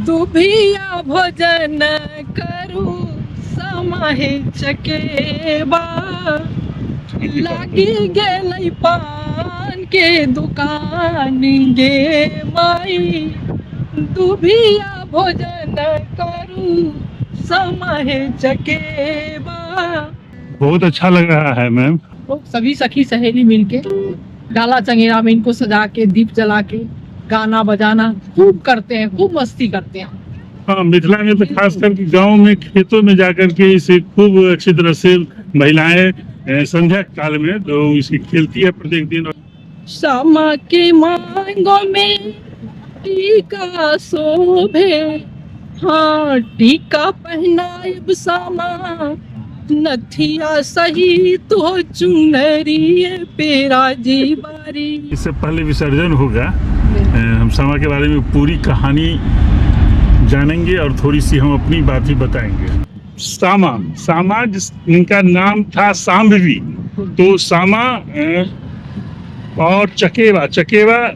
दुभिया भोजन करू समाहे चकेबा लागी गेलै पान के दुकान गे माई दुभिया भोजन करू समाहे चकेबा। बहुत अच्छा लग रहा है मैम। तो सभी सखी सहेली मिलके डाला चंगेरा में इनको सजा के दीप जला के गाना बजाना खूब करते हैं, खूब मस्ती करते हैं। हाँ, मिथिला में तो खास करके गांव में खेतों में जाकर के इसे खूब अच्छी तरह से महिलाएं संध्या काल में तो इसे खेलती है प्रत्येक दिन। श्यामा के मांगों में टीका शोभे, हाँ टीका पहनाएब श्यामा नथिया सही तो चुनरी पेरा जी बारी। इससे पहले विसर्जन होगा, हम श्यामा के बारे में पूरी कहानी जानेंगे और थोड़ी सी हम अपनी बात भी बताएंगे। श्यामा जिनका नाम था शांभवी, तो श्यामा और चकेवा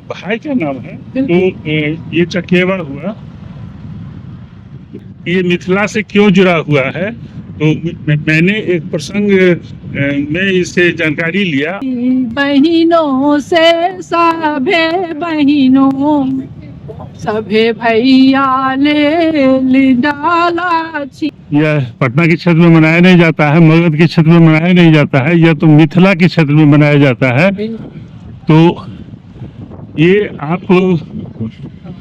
भाई का नाम है, तो ये चकेवा हुआ। ये मिथिला से क्यों जुड़ा हुआ है, तो मैंने एक प्रसंग में इसे जानकारी लिया। बहिनों से सभे भैया ले डाला छी। यह पटना के क्षेत्र में मनाया नहीं जाता है, मगध के क्षेत्र में मनाया नहीं जाता है, यह तो मिथिला के क्षेत्र में मनाया जाता है। तो ये आप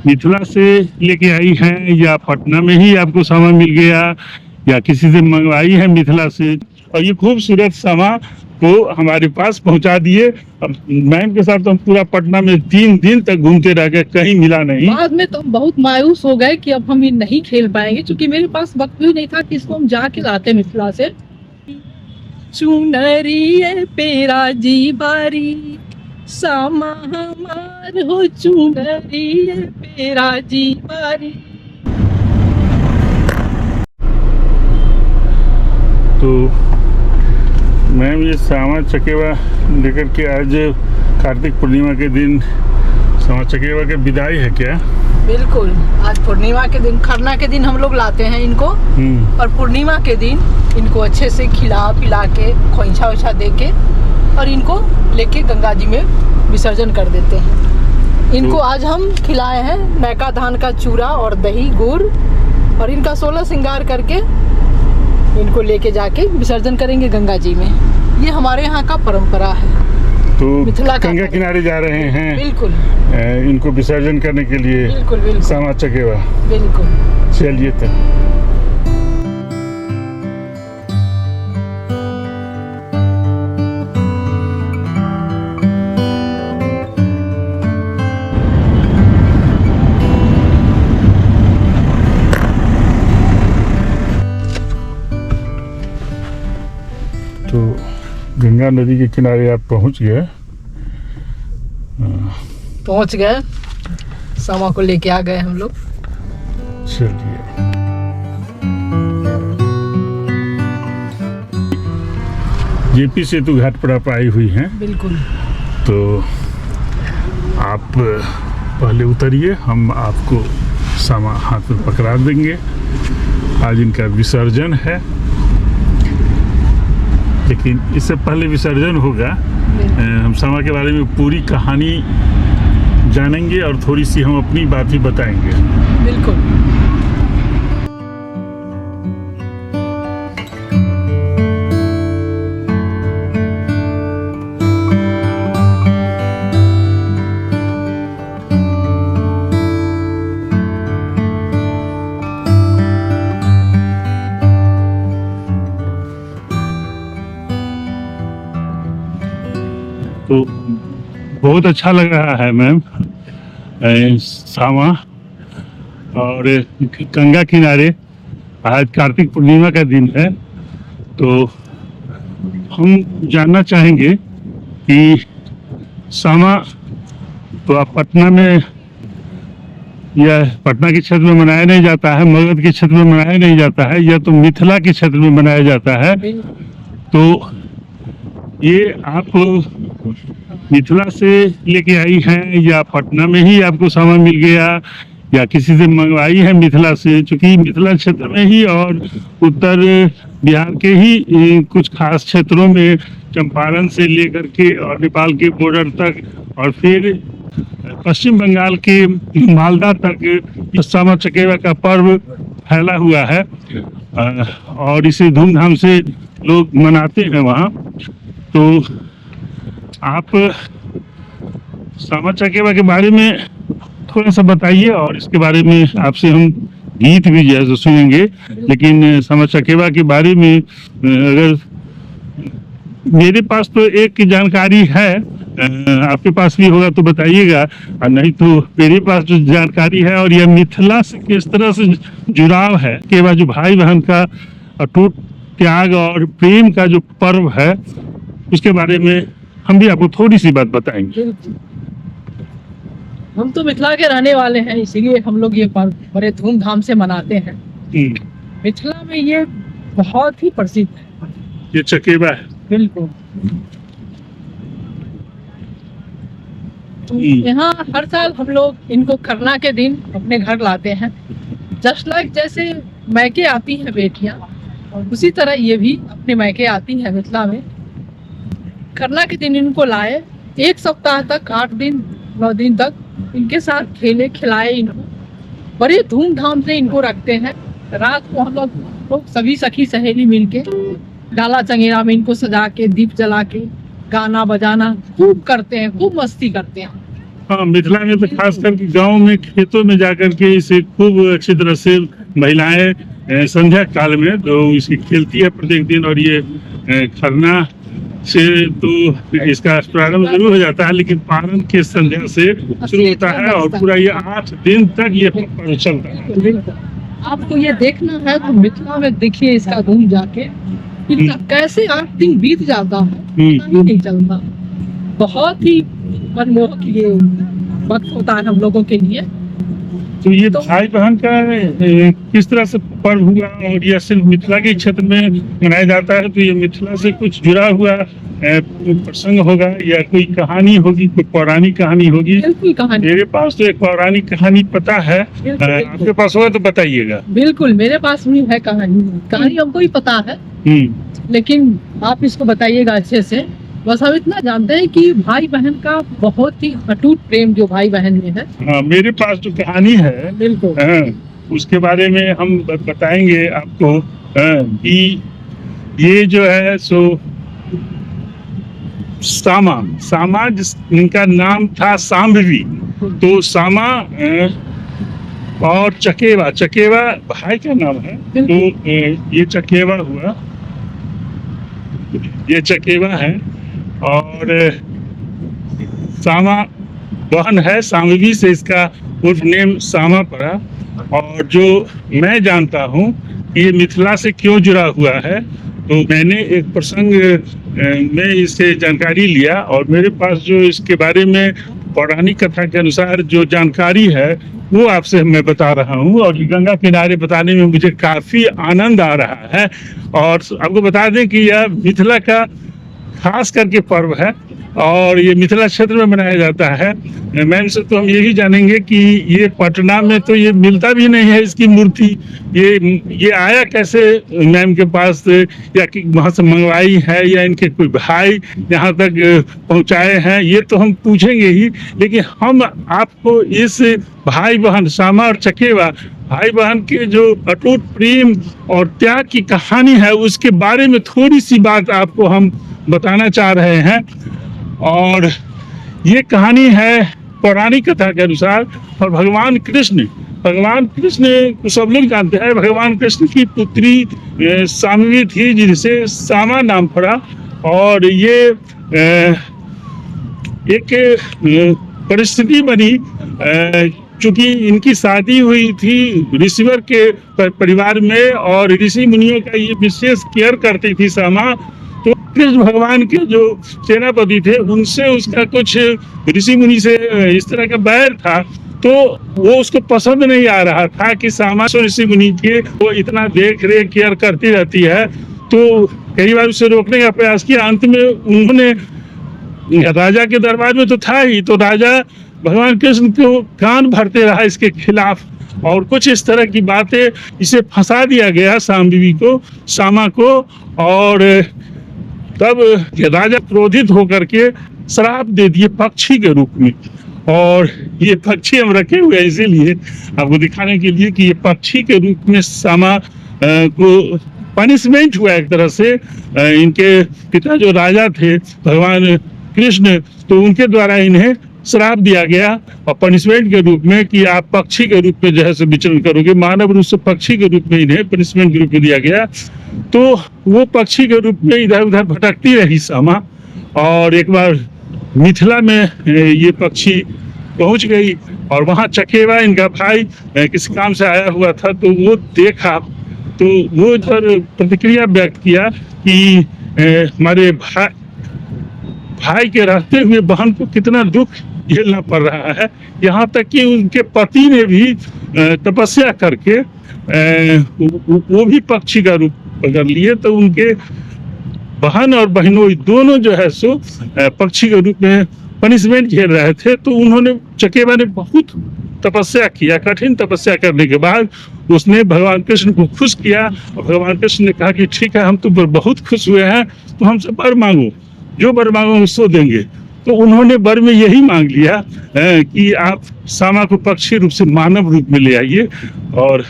मिथिला से लेके आई हैं या पटना में ही आपको सामान मिल गया या किसी से मंगवाई है मिथिला से? और ये खूबसूरत सामान को हमारे पास पहुंचा दिए। अब मैम के साथ तो हम पूरा पटना में 3 दिन तक घूमते रह गए, कहीं मिला नहीं। बाद में तो हम बहुत मायूस हो गए कि अब हम ये नहीं खेल पाएंगे, क्योंकि मेरे पास वक्त भी नहीं था कि इसको हम जाके लाते मिथिला से। चुनरी पेरा जी बारी सामा हमार हो चुनरी पेरा जी बारी। तो मैम ये श्यामा चकेवा लेकर के आज कार्तिक पूर्णिमा के दिन श्यामा चकेवा की विदाई है क्या? बिल्कुल, आज पूर्णिमा के दिन, खरना के दिन हम लोग लाते हैं इनको, और पूर्णिमा के दिन इनको अच्छे से खिला पिला के खोइछा वोइछा दे के और इनको लेके गंगा जी में विसर्जन कर देते हैं। इनको आज हम खिलाए हैं नयका धान का चूरा और दही गुड़, और इनका 16 श्रृंगार करके इनको लेके जाके विसर्जन करेंगे गंगा जी में। ये हमारे यहाँ का परंपरा है। तो गंगा किनारे जा रहे हैं बिल्कुल इनको विसर्जन करने के लिए। बिल्कुल श्यामा चकेवा, बिल्कुल। चलिए तो गंगा नदी के किनारे आप पहुंच गए। श्यामा को लेके आ गए हम लोग। चलिए, जेपी सेतु घाट पर आप आई हुई हैं। बिल्कुल। तो आप पहले उतरिए, हम आपको श्यामा हाथ में पकड़ा देंगे। आज इनका विसर्जन है, लेकिन इससे पहले विसर्जन होगा, हम श्यामा के बारे में पूरी कहानी जानेंगे और थोड़ी सी हम अपनी बात भी बताएंगे। बिल्कुल। तो बहुत अच्छा लग रहा है मैम, श्यामा और गंगा किनारे। आज कार्तिक पूर्णिमा का दिन है, तो हम जानना चाहेंगे कि श्यामा तो आप पटना में, यह पटना के क्षेत्र में मनाया नहीं जाता है, मगध के क्षेत्र में मनाया नहीं जाता है, यह तो मिथिला के क्षेत्र में मनाया जाता है। तो ये आप मिथिला से लेके आई हैं या पटना में ही आपको सामान मिल गया या किसी से मंगवाई है मिथिला से, चूंकि मिथिला क्षेत्र में ही और उत्तर बिहार के ही कुछ खास क्षेत्रों में चंपारण से लेकर के और नेपाल के बॉर्डर तक और फिर पश्चिम बंगाल के मालदा तक सामा चकेवा का पर्व फैला हुआ है और इसे धूमधाम से लोग मनाते हैं वहाँ। तो आप सामा चकेवा के बारे में थोड़ा सा बताइए और इसके बारे में आपसे हम गीत भी जो है तो सुनेंगे, लेकिन सामा चकेवा के बारे में अगर मेरे पास तो एक जानकारी है, आपके पास भी होगा तो बताइएगा, और नहीं तो मेरे पास जो जानकारी है और यह मिथिला से किस तरह से जुड़ाव है कि वह जो भाई बहन का अटूट त्याग और प्रेम का जो पर्व है उसके बारे में हम भी आपको थोड़ी सी बात बताएंगे। हम तो मिथिला के रहने वाले हैं, इसीलिए हम लोग ये पर्व बड़े धूमधाम से मनाते हैं। मिथिला में ये बहुत ही प्रसिद्ध है, ये चकेवा है। बिल्कुल। तो यहाँ हर साल हम लोग इनको खरना के दिन अपने घर लाते हैं, जस्ट लाइक जैसे मैके आती हैं बेटियाँ, और उसी तरह ये भी अपने मैके आती हैं मिथिला में। खरना के दिन इनको लाए, एक सप्ताह तक 8 दिन 9 दिन तक इनके साथ खेले खिलाए, इनको बड़े धूमधाम से इनको रखते हैं। रात को हम लोग सभी सखी सहेली मिलके डाला चंगेरा में इनको सजा के दीप जला के गाना बजाना खूब करते हैं, खूब मस्ती करते हैं। हाँ, मिथिला में तो खास करके गांव में खेतों में जाकर के इसे खूब अच्छी तरह से महिलाएं संध्या काल में तो इसे खेलती है प्रत्येक दिन, और ये खरना से तो इसका प्रारंभ जरूर हो जाता है, लेकिन पारण के संध्या से शुरू होता है और पूरा ये 8 दिन तक ये पर्व चलता है। आपको ये देखना है तो मिथिला में देखिए इसका धूम जाके इनका कैसे 8 दिन बीत जाता है, पता ही नहीं चलता। बहुत ही मनमोहक ये वक्त होता है हम लोगों के लिए। तो ये भाई बहन का किस तरह से पर्व हुआ, और यह सिर्फ मिथिला के क्षेत्र में मनाया जाता है, तो ये मिथिला से कुछ जुड़ा हुआ प्रसंग होगा या कोई कहानी होगी, कोई पौराणिक कहानी होगी? मेरे पास तो एक पौराणिक कहानी पता है, आपके पास होगा तो बताइएगा। बिल्कुल, मेरे पास भी है कहानी हमको भी पता है, लेकिन आप इसको बताइएगा अच्छे से। बस हम इतना जानते हैं कि भाई बहन का बहुत ही अटूट प्रेम जो भाई बहन में है। हाँ, मेरे पास जो कहानी है बिल्कुल उसके बारे में हम बताएंगे आपको कि ये जो है सो सामा जिनका नाम था सांभवी, तो सामा और चकेवा भाई का नाम है, तो ये चकेवा हुआ, ये चकेवा है, और सामा बहन है, सांभवी से इसका उर्फ नेम सामा पड़ा। और जो मैं जानता हूँ ये मिथिला से क्यों जुड़ा हुआ है, तो मैंने एक प्रसंग में इससे जानकारी लिया और मेरे पास जो इसके बारे में पौराणिक कथा के अनुसार जो जानकारी है वो आपसे मैं बता रहा हूँ, और गंगा किनारे बताने में मुझे काफ़ी आनंद आ रहा है। और आपको बता दें कि यह मिथिला का खास करके पर्व है और ये मिथिला क्षेत्र में मनाया जाता है। मैम से तो हम यही जानेंगे कि ये पटना में तो ये मिलता भी नहीं है इसकी मूर्ति, ये आया कैसे मैम के पास, या कि वहाँ से मंगवाई है या इनके कोई भाई यहाँ तक पहुँचाए हैं, ये तो हम पूछेंगे ही। लेकिन हम आपको इस भाई बहन सामा और चकेवा भाई बहन के जो अटूट प्रेम और त्याग की कहानी है उसके बारे में थोड़ी सी बात आपको हम बताना चाह रहे हैं। और ये कहानी है पौराणिक कथा के अनुसार, और भगवान कृष्ण को सब लोग जानते हैं। भगवान कृष्ण की पुत्री सामवी थी जिनसे सामा नाम पड़ा, और ये एक परिस्थिति बनी चूंकि इनकी शादी हुई थी ऋषिवर के परिवार में, और ऋषि मुनियों का ये विशेष केयर करती थी सामा। तो कृष्ण भगवान के जो सेनापति थे उनसे उसका कुछ ऋषि मुनि से इस तरह का बैर था, तो वो उसको पसंद नहीं आ रहा था कि सामा ऋषि मुनि के वो इतना देख रेख केयर करती रहती है। तो कई बार उसे रोकने का प्रयास किया, अंत में उन्होंने राजा के दरबार में तो था ही, तो राजा भगवान कृष्ण को कान भरते रहा इसके खिलाफ, और कुछ इस तरह की बातें, इसे फंसा दिया गया शांभवी को, सामा को, और तब राजा क्रोधित होकर के श्राप दे दिए पक्षी के रूप में। और ये पक्षी हम रखे हुए हैं इसीलिए आपको दिखाने के लिए कि ये पक्षी के रूप में सामा को पनिशमेंट हुआ एक तरह से। इनके पिता जो राजा थे भगवान कृष्ण, तो उनके द्वारा इन्हें श्राप दिया गया और पनिशमेंट के रूप में कि आप पक्षी के रूप में जो है सो विचरण करोगे। मानव रूप से पक्षी के रूप में इन्हें पनिशमेंट के रूप में दिया गया। तो वो पक्षी के रूप में इधर उधर भटकती रही सामा, और एक बार मिथिला में ये पक्षी पहुंच गई और वहाँ चकेवा इनका भाई किसी काम से आया हुआ था, तो वो देखा, तो वो इधर प्रतिक्रिया व्यक्त किया कि हमारे भाई के रहते हुए बहन को कितना दुख झेलना पड़ रहा है। यहाँ तक कि उनके पति ने भी तपस्या करके वो भी पक्षी का रूप पकड़ लिए, तो उनके बहन और बहनों दोनों जो है सो पक्षी के रूप में पनिशमेंट झेल रहे थे। तो उन्होंने, चकेवा ने बहुत तपस्या किया, कठिन तपस्या करने के बाद उसने भगवान कृष्ण को खुश किया, और भगवान कृष्ण ने कहा कि ठीक है, हम तुम पर बहुत खुश हुए हैं, तो हमसे वर मांगो, जो वर मांगो उसको देंगे। तो उन्होंने वर में यही मांग लिया कि आप सामा को पक्षी रूप से मानव रूप में ले आइए, और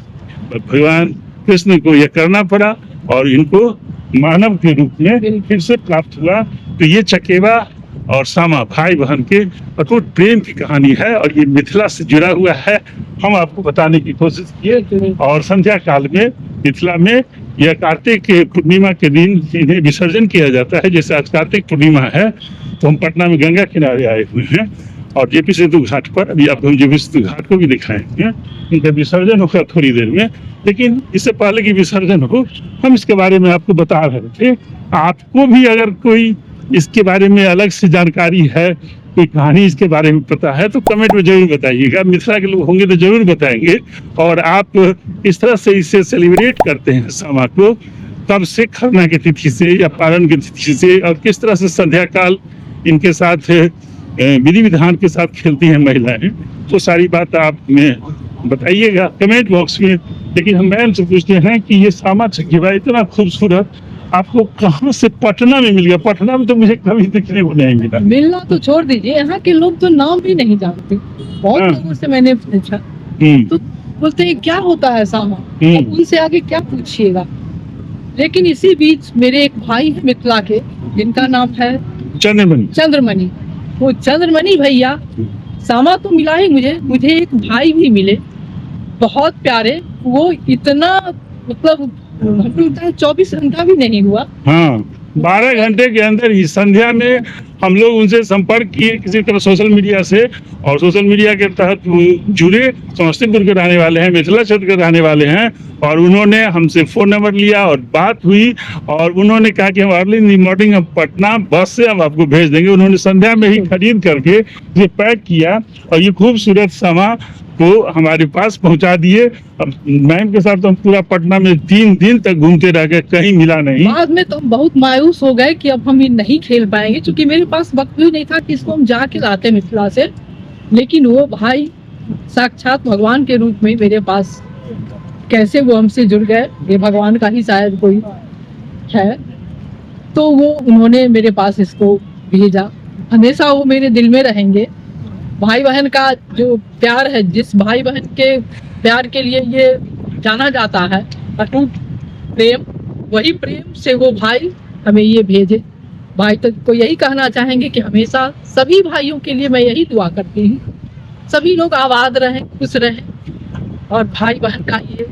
भगवान कृष्ण को यह करना पड़ा और इनको मानव के रूप में फिर से प्राप्त हुआ। तो ये चकेवा और सामा भाई बहन के अटूट प्रेम की कहानी है, और ये मिथिला से जुड़ा हुआ है। हम आपको बताने की कोशिश किए, और संध्या काल में मिथिला में यह कार्तिक के पूर्णिमा के दिन इन्हें विसर्जन किया जाता है। जैसे आज कार्तिक पूर्णिमा है, तो हम पटना में गंगा किनारे आए हुए हैं, और जेपी सेतु घाट पर, अभी आपको हम जेपी सेतु घाट को भी दिखाएंगे। इनका विसर्जन होगा थोड़ी देर में, लेकिन इससे पहले कि विसर्जन हो, हम इसके बारे में आपको बता रहे थे। आपको भी अगर कोई इसके बारे में अलग से जानकारी है, कोई कहानी इसके बारे में पता है, तो कमेंट में जरूर बताइएगा। मिथिला के लोग होंगे तो जरूर बताएंगे। और आप इस तरह से इसे सेलिब्रेट करते हैं सामा को, कब से खरना की तिथि से या पारण की तिथि से, और किस तरह से संध्या काल इनके साथ विधि विधान के साथ खेलती हैं महिलाएं, तो सारी बात आप में बताइएगा कमेंट बॉक्स में। लेकिन हम मैम से पूछते हैं कि ये सामा चकेवा इतना खूबसूरत आपको कहाँ से पटना में मिल गया? पटना में तो मुझे कभी देखने को नहीं मिला। मिलना तो छोड़ दीजिए, यहाँ के लोग तो नाम भी नहीं जानते। बहुत लोगों से मैंने पूछा, तो बोलते हैं क्या होता है सामा, उनसे आगे क्या पूछिएगा। लेकिन इसी बीच मेरे एक भाई है मिथिला के, जिनका नाम है चंद्रमणि। वो चंद्रमणि भैया, सामा तो मिला ही मुझे एक भाई भी मिले, बहुत प्यारे। वो इतना, मतलब 24 घंटा भी नहीं हुआ, हाँ 12 घंटे के अंदर ही संध्या में हम लोग उनसे संपर्क किए किसी तरह सोशल मीडिया से, और सोशल मीडिया के तहत जुड़े। समस्तीपुर के रहने वाले हैं, मिथिला क्षेत्र के रहने वाले हैं, और उन्होंने हमसे फ़ोन नंबर लिया और बात हुई, और उन्होंने कहा कि हम अर्ली इन द मॉर्निंग हम पटना बस से हम आपको भेज देंगे। उन्होंने संध्या में ही खरीद करके ये पैक किया, और ये खूबसूरत सामा को हमारे पास पहुंचा दिए। अब मैम के साथ तो हम पूरा पटना में 3 दिन तक घूमते रह गए, कहीं मिला नहीं। बाद में तो हम बहुत मायूस हो गए कि अब हम ये नहीं खेल पाएंगे, क्योंकि मेरे पास वक्त भी नहीं था कि इसको हम जाके लाते मिथिला से। लेकिन वो भाई साक्षात भगवान के रूप में मेरे पास, कैसे वो हमसे जुड़ गए, ये भगवान का ही शायद कोई है। तो वो उन्होंने मेरे पास इसको भेजा, हमेशा वो मेरे दिल में रहेंगे। भाई बहन का जो प्यार है, जिस भाई बहन के प्यार के लिए ये जाना जाता है अटूट प्रेम, वही प्रेम से वो भाई हमें ये भेजे। भाई तक को यही कहना चाहेंगे कि हमेशा सभी भाइयों के लिए मैं यही दुआ करती हूँ, सभी लोग आबाद रहें, खुश रहें, और भाई बहन का ये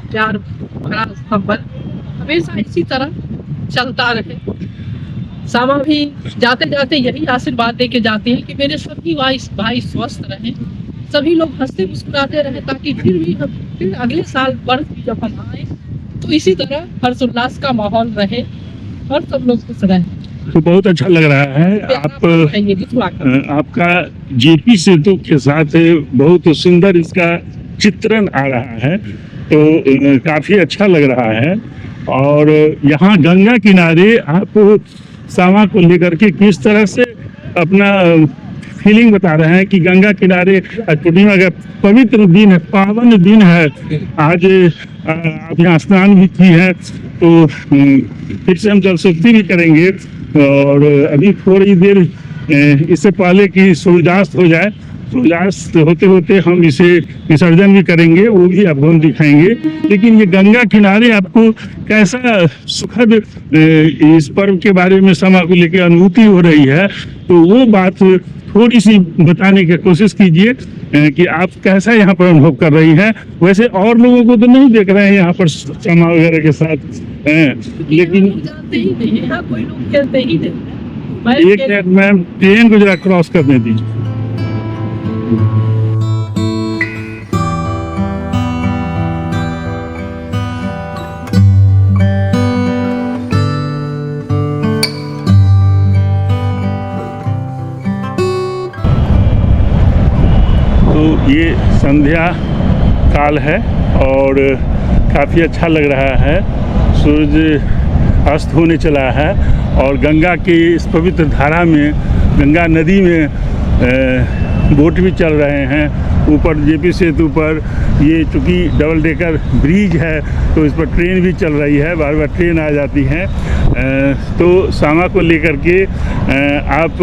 प्यार भरा संबंध हमेशा इसी तरह चलता रहे। सामा भी जाते जाते यही आशीर्वाद दे के जाती है कि मेरे सभी भाई स्वस्थ रहें, सभी लोग हंसते मुस्कुराते रहें, ताकि फिर अगले साल वर्ष जब हम आए तो इसी तरह हर्षोल्लास का माहौल रहे और सब लोग खुश रहें। तो बहुत अच्छा लग रहा है। आपका जेपी सेतु के साथ बहुत सुंदर इसका चित्रण आ रहा है, तो काफी अच्छा लग रहा है। और यहाँ गंगा किनारे आप सामा को लेकर के किस तरह से अपना फीलिंग बता रहे हैं कि गंगा किनारे आज पूर्णिमा का पवित्र दिन है, पावन दिन है। आज आप यहाँ स्नान भी की है, तो फिर से हम जल शुद्धि भी करेंगे। और अभी थोड़ी देर इससे पहले कि सूर्यास्त हो जाए, सूर्यास्त होते होते हम इसे विसर्जन भी करेंगे, वो भी आपको हम दिखाएंगे। लेकिन ये गंगा किनारे आपको कैसा सुखद इस पर्व के बारे में समा को लेकर अनुभूति हो रही है, तो वो बात थोड़ी सी बताने की कोशिश कीजिए कि आप कैसा यहाँ पर अनुभव कर रही हैं। वैसे और लोगों को तो नहीं देख रहे हैं यहाँ पर समा वगैरह के साथ, लेकिन जानते ही नहीं, यहाँ कोई लोग खेलते ही नहीं। एक मिनट मैम, ट्रेन को जरा क्रॉस करने दीजिए। तो ये संध्या काल है और काफ़ी अच्छा लग रहा है। सूरज अस्त होने चला है और गंगा की इस पवित्र धारा में, गंगा नदी में बोट भी चल रहे हैं। ऊपर जेपी सेतु पर ये चूँकि डबल डेकर ब्रिज है तो इस पर ट्रेन भी चल रही है, बार बार ट्रेन आ जाती है। तो सामा को लेकर के आप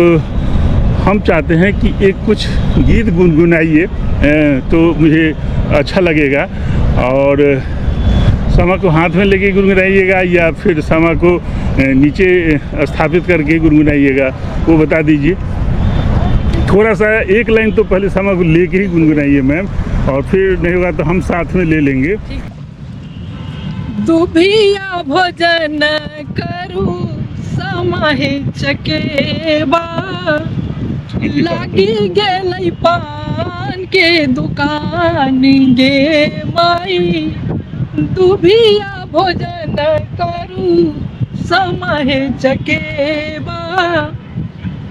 हम चाहते हैं कि एक कुछ गीत गुनगुनाइए तो मुझे अच्छा लगेगा। और सामा को हाथ में लेके गुनगुनाइएगा या फिर सामा को नीचे स्थापित करके गुनगुनाइएगा, वो बता दीजिए। थोड़ा सा एक लाइन तो पहले सामा को लेके ही गुनगुनाइए मैम, और फिर नहीं होगा तो हम साथ में ले लेंगे। दुभिया भोजन करू समाहे चकेबा, लागी गेलै पान के दुकान गे माई। दुभिया भोजन करू समाहे चकेबा,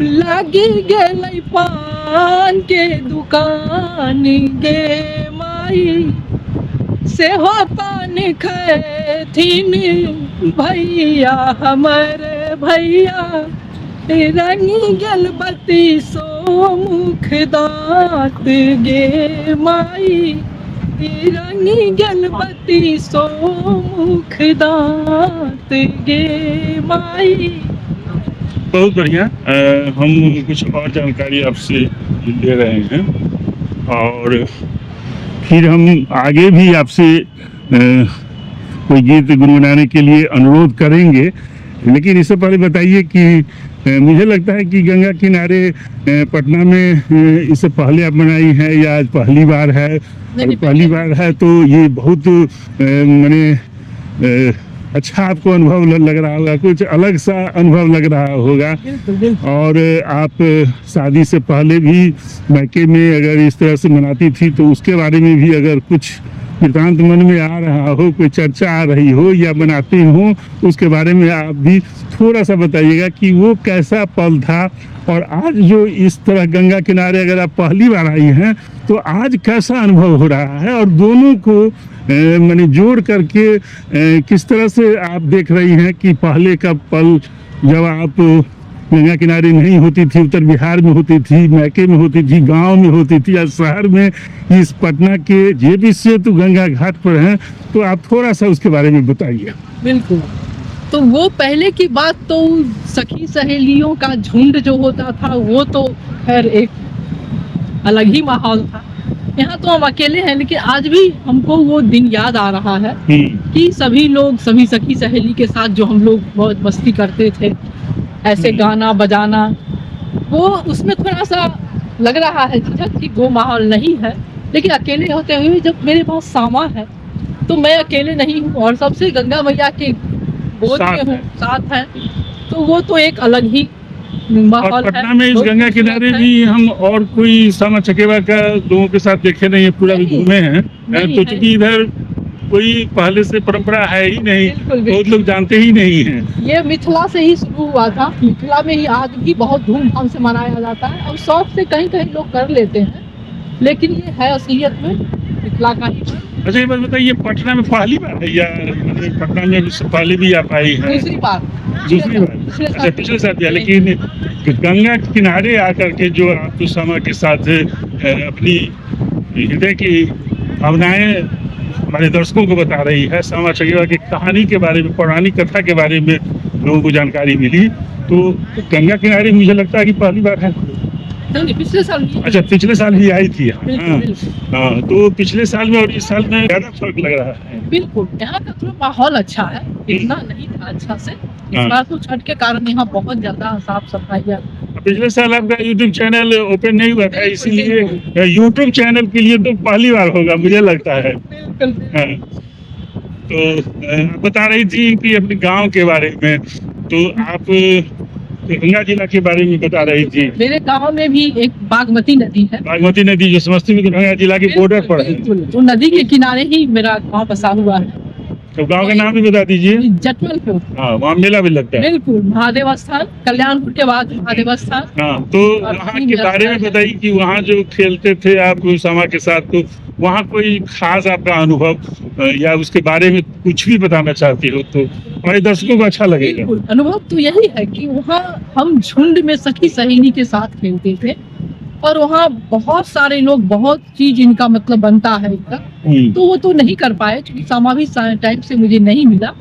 लागी गेलै पान के दुकान गे माई। सेहो पान खैथिन भैया हमर भैया, रंगी गेल बत्ती सो मुख दाँत गे माई। रंगी गेल बत्ती सो मुख दाँत गे माई। बहुत बढ़िया। हम कुछ और जानकारी आपसे ले रहे हैं और फिर हम आगे भी आपसे कोई गीत गुनगुनाने के लिए अनुरोध करेंगे। लेकिन इससे पहले बताइए कि मुझे लगता है कि गंगा किनारे पटना में इससे पहले आप बनाई है या आज पहली बार है? और पहली बार है तो ये बहुत मैंने अच्छा आपको अनुभव लग रहा होगा, कुछ अलग सा अनुभव लग रहा होगा। और आप शादी से पहले भी मैके में अगर इस तरह से मनाती थी तो उसके बारे में भी अगर कुछ वृतांत मन में आ रहा हो, कोई चर्चा आ रही हो या बनाती हो, उसके बारे में आप भी थोड़ा सा बताइएगा कि वो कैसा पल था। और आज जो इस तरह गंगा किनारे अगर आप पहली बार आई हैं तो आज कैसा अनुभव हो रहा है, और दोनों को मैंने जोड़ करके किस तरह से आप देख रही हैं कि पहले का पल जब आप गंगा किनारे नहीं होती थी, उत्तर बिहार में होती थी, मैके में होती थी, गांव में होती थी, आज शहर में इस पटना के जेपी सेतु गंगा घाट पर हैं, तो आप थोड़ा सा उसके बारे में बताइए। बिल्कुल। तो वो पहले की बात तो सखी सहेलियों का झुंड जो होता था वो तो खैर एक अलग ही माहौल था। यहाँ तो हम अकेले हैं, लेकिन आज भी हमको वो दिन याद आ रहा है कि सभी लोग, सभी सखी सहेली के साथ जो हम लोग बहुत मस्ती करते थे, ऐसे गाना बजाना, वो उसमें थोड़ा सा लग रहा है झिझक कि वो माहौल नहीं है। लेकिन अकेले होते हुए जब मेरे पास सामा है तो मैं अकेले नहीं हूँ और सबसे गंगा मैया के गोद में हूँ, साथ हैं, तो वो तो एक अलग ही माहौल है। पटना में इस गंगा किनारे भी हम और कोई सामा चकेबा का लोगों के साथ देखे नहीं है, पूरा भी घूमे हैं। तो चूंकि इधर कोई पहले से परंपरा है ही नहीं, बहुत लोग जानते ही नहीं हैं। ये मिथिला से ही शुरू हुआ था। मिथिला में ही आज भी बहुत धूमधाम से मनाया जाता है और शौक से कहीं कहीं लोग कर लेते हैं, लेकिन ये है असलियत में मिथिला का ही। अच्छा ये बात बताइए, पटना में पहली बार है या पटना में इससे पहले भी आप आई है? दूसरी बार। दूसरी बार। अच्छा पिछले साल दिया, लेकिन गंगा के किनारे आकर के जो आप उस समय के साथ अपनी हृदय की भावनाएं हमारे दर्शकों को बता रही है, श्यामा चकेवा की कहानी के बारे में, पौराणिक कथा के बारे में लोगों को जानकारी मिली। तो गंगा किनारे मुझे लगता है कि पहली बार है। नहीं, पिछले साल भी। अच्छा पिछले साल ही आई थी। बिल्कुल, हाँ बिल्कुल। हाँ, तो पिछले साल में और इस साल में ज़्यादा फर्क लग रहा है। बिल्कुल, यहाँ का थोड़ा माहौल अच्छा है, इतना नहीं था अच्छा से। इस हाँ। बार तो छठ के कारण यहाँ बहुत ज्यादा साफ सफाई है। पिछले साल आपका यूट्यूब चैनल ओपन नहीं हुआ था, इसीलिए यूट्यूब चैनल के लिए तो पहली बार होगा मुझे लगता है। बिल्कुल। हाँ। तो आप बता रही थी कि अपने गांव के बारे में, तो आप गंगा जिला के बारे में बता रही थी। मेरे गांव में भी एक बागमती नदी है। बागमती नदी जो समस्तीपुर गंगा जिला के बॉर्डर पर है। बिल्कुल, तो नदी के किनारे ही मेरा गांव बसा हुआ है। तो गांव का नाम भी बता दीजिए। जटमलपुर। हाँ वहाँ मेला भी लगता है। बिल्कुल, महादेव स्थान, कल्याणपुर के बाद महादेव स्थान। हाँ तो वहाँ के बारे में बताइए कि वहाँ जो खेलते थे आप श्यामा के साथ, तो वहाँ कोई खास आपका अनुभव या उसके बारे में कुछ भी बताना चाहती हो तो हमारे दर्शकों को अच्छा लगेगा। बिल्कुल, अनुभव तो यही है कि वहाँ हम झुंड में सखी सहेली के साथ खेलते थे, और वहाँ बहुत सारे लोग, बहुत चीज इनका मतलब बनता है इनका, तो वो तो नहीं कर पाए क्योंकि श्यामा भी टाइम से मुझे नहीं मिला,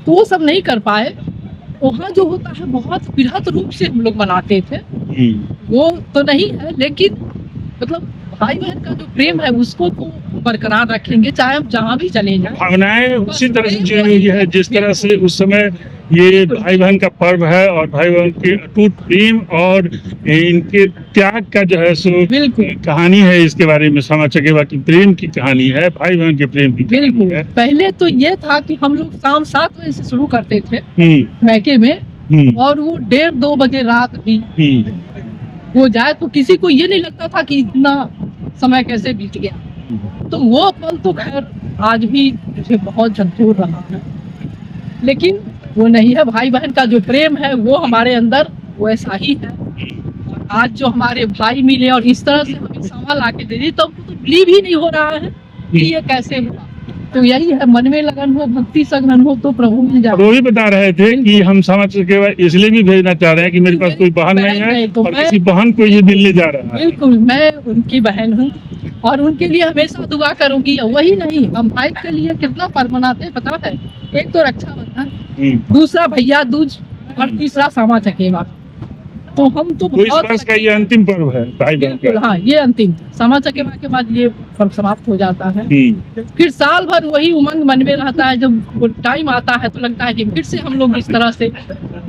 तो वो सब नहीं कर पाए। वहाँ जो होता है बहुत बृहद रूप से हम लोग मनाते थे, वो तो नहीं है, लेकिन मतलब भाई बहन का जो प्रेम है उसको तो बरकरार रखेंगे चाहे हम जहाँ भी चले जाएं। भावनाएं उसी तरह से जुड़ी हुई है जिस तरह से उस समय ये भाई बहन का पर्व है, और भाई बहन के अटूट प्रेम और इनके त्याग का जो है सो बिल्कुल कहानी है। इसके बारे में श्यामा चकेवा की प्रेम की कहानी है, भाई बहन के प्रेम की कहानी बिल्कुल। है। पहले तो ये था कि हम लोग शाम 7 बजे से शुरू करते थे मैके में, और वो 1:30-2 बजे रात भी हो जाए तो किसी को ये नहीं लगता था कि इतना समय कैसे बीत गया। तो वो पल तो खैर आज भी मुझे बहुत झकझोर रहा है, लेकिन वो नहीं है। भाई बहन का जो प्रेम है वो हमारे अंदर वैसा ही है। और आज जो हमारे भाई मिले और इस तरह से हमें श्यामा ला के दे दी, तो हमको तो बिलीव ही नहीं हो रहा है कि ये कैसे हुआ। तो यही है, मन में लगन हो, भक्ति सघन हो तो प्रभु मिल जाए। वो भी बता रहे थे कि हम श्यामा चकेवा इसलिए भी भेजना चाह रहे हैं कि मेरे पास कोई बहन नहीं है तो और किसी बहन को ये मिलने जा रहा है। बिल्कुल, मैं उनकी बहन हूँ और उनके लिए हमेशा दुआ करूंगी। वही नहीं, हम भाई के लिए कितना पर्व मनाते हैं पता है? एक तो रक्षाबंधन, दूसरा भैया दूज, और तीसरा श्यामा चकेवा। तो हम तो इस वर्ष का ये अंतिम पर्व है भाई बहन का। हाँ, ये अंतिम श्यामा चकेवा के बाद ये पर्व समाप्त हो जाता है। फिर साल भर वही उमंग मन में रहता है। जब वो टाइम आता है तो लगता है कि फिर से हम लोग इस तरह से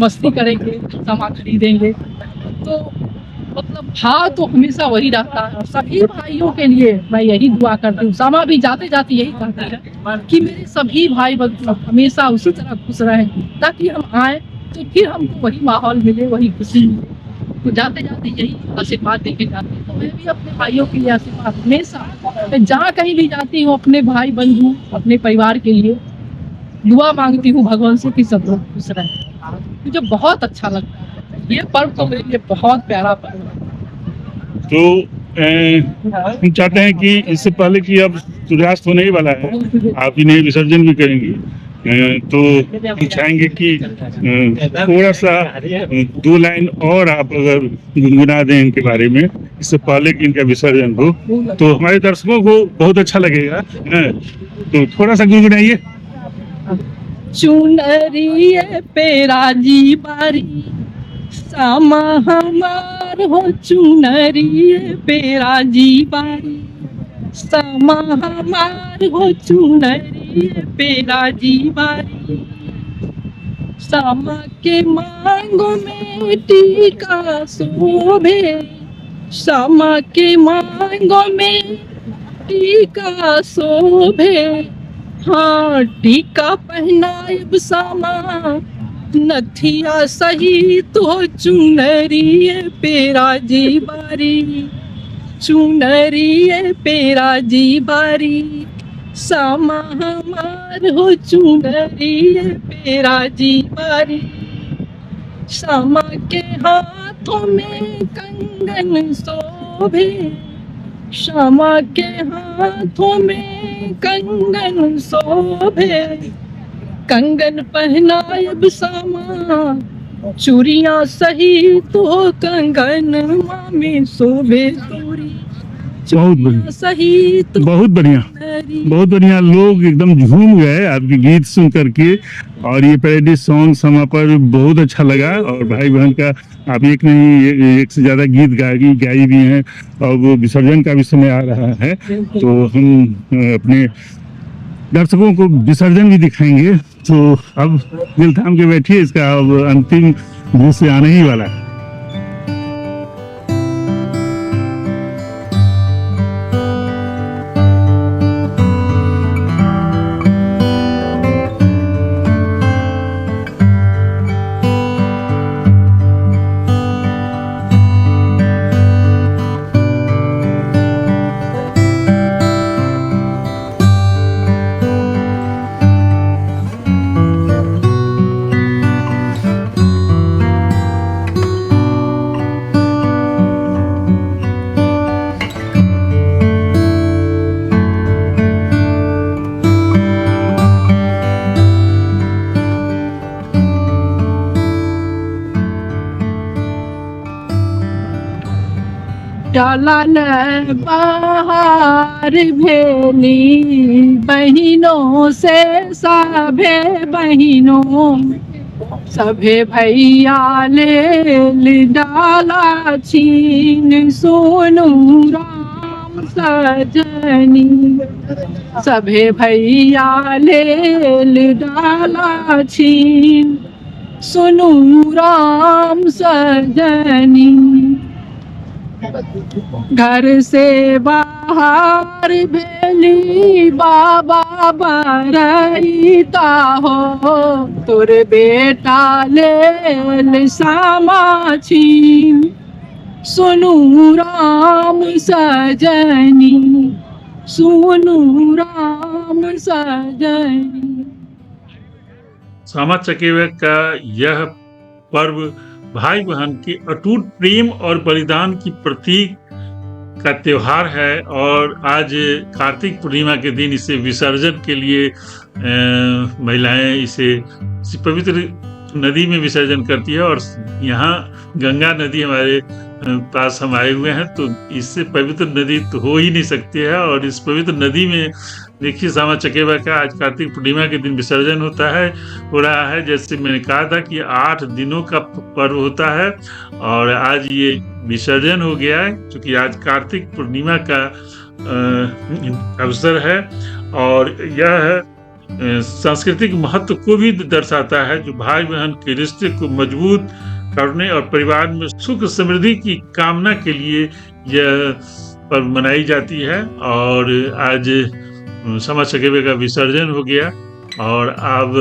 मस्ती करेंगे, सामान खरीदेंगे। तो मतलब भाव तो हमेशा वही रहता है। और सभी भाइयों के लिए मैं यही दुआ करती हूँ, श्यामा भी जाते जाते यही कहती है कि मेरे सभी भाई बंधु हमेशा उसी तरह खुश रहें, ताकि हम आए तो फिर हमको वही माहौल मिले, वही खुशी मिले। तो जाते जाते यही आशीर्वाद देके जाते हैं। तो मैं भी अपने भाइयों के लिए आशीर्वाद हमेशा, मैं जहाँ कहीं भी जाती हूँ अपने भाई बंधु, अपने परिवार के लिए दुआ मांगती हूँ भगवान से कि सब लोग खुश रहें। मुझे बहुत अच्छा लगता है, ये पर्व तो मेरे लिए बहुत प्यारा पर्व है। तो हम चाहते हैं कि इससे पहले कि अब सूर्यास्त होने ही वाला है, आप इन्हें विसर्जन भी करेंगी, तो हम चाहेंगे कि थोड़ा सा 2 लाइन और आप अगर गुनगुना दें इनके बारे में, इससे पहले कि इनका विसर्जन हो, तो हमारे दर्शकों को बहुत अच्छा लगेगा। तो थोड़ा सा गुनगुनाइए। चुनरिए पे राजी बारी, श्यामा हमार हो चुनरिए पे राजी बारी, श्यामा हमार हो चुनरिए पे राजी बारी। श्यामा के मांगों में टीका शोभे, श्यामा के मांगों में टीका शोभे। हाँ, टीका पहनाएब श्यामा, नथिया सही तो चुनरिए पे राजी बारी, चुनरिए पे राजी बारी। श्यामा हमार हो चुनरिए पे राजी बारी। श्यामा के हाथों में कंगन शोभे, श्यामा के हाथों में कंगन शोभे, कंगन पहनायब सामा, चूड़ियां सही तो कंगन में शोभे तोरी, बहुत बढ़िया, सही तो बहुत बढ़िया, बहुत बढ़िया। लोग एकदम झूम गए आपके गीत सुन करके, और ये पैरोडी सॉन्ग समा पर बहुत अच्छा लगा। और भाई बहन का आप एक नहीं एक से ज़्यादा गीत गाई भी हैं, और वो विसर्जन का भी समय आ रहा है, तो हम अपने दर्शकों को विसर्जन भी दिखाएंगे। तो अब दिल थाम के बैठिए, इसका अब अंतिम दृश्य आने ही वाला है। डाला न बाहर भेली बहिनों से सभे बहिनों, सभे भैया ले डाला छीन, सोनू राम सजनी, सभे भैया ले डाला छीन, सोनू राम सजनी। घर से बाहर भेली बाबा बरईता हो, तोर बेटा ले सामा छीन, सोनू राम सजनी, सोनू राम सजनी। सामा चकेवा का यह पर्व भाई बहन की अटूट प्रेम और बलिदान की प्रतीक का त्योहार है। और आज कार्तिक पूर्णिमा के दिन इसे विसर्जन के लिए महिलाएं इसे पवित्र नदी में विसर्जन करती है। और यहाँ गंगा नदी हमारे पास हम आए हुए हैं, तो इससे पवित्र नदी तो हो ही नहीं सकती है। और इस पवित्र नदी में देखिए सामा चकेवा का आज कार्तिक पूर्णिमा के दिन विसर्जन हो रहा है। जैसे मैंने कहा था कि 8 दिनों का पर्व होता है, और आज ये विसर्जन हो गया है, क्योंकि आज कार्तिक पूर्णिमा का अवसर है। और यह सांस्कृतिक महत्व को भी दर्शाता है, जो भाई बहन के रिश्ते को मजबूत करने और परिवार में सुख समृद्धि की कामना के लिए यह पर्व मनाई जाती है। और आज सामा चकेवे का विसर्जन हो गया, और अब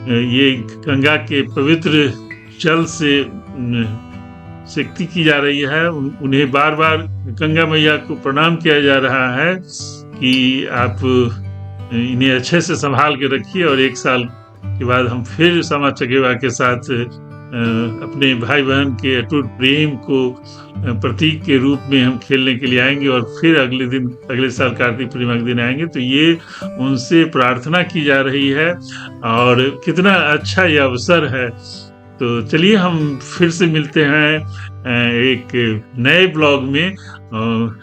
ये गंगा के पवित्र जल से शक्ति की जा रही है। उन्हें बार बार गंगा मैया को प्रणाम किया जा रहा है कि आप इन्हें अच्छे से संभाल के रखिए। और 1 साल के बाद हम फिर सामा चकेवा के साथ अपने भाई बहन के अटूट प्रेम को प्रतीक के रूप में हम खेलने के लिए आएंगे, और फिर अगले साल कार्तिक पूर्णिमा के दिन आएंगे। तो ये उनसे प्रार्थना की जा रही है, और कितना अच्छा ये अवसर है। तो चलिए हम फिर से मिलते हैं एक नए ब्लॉग में।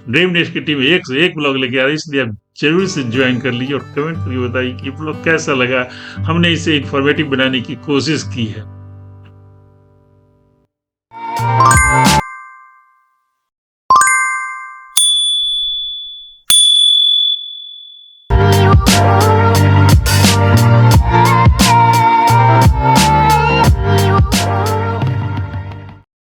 ड्रीम नेश की टीम एक से एक ब्लॉग लेके आ रही है, इसलिए आप जरूर से ज्वाइन कर लीजिए और कमेंट करके बताइए कि ब्लॉग कैसा लगा। हमने इसे इंफॉर्मेटिव बनाने की कोशिश की है।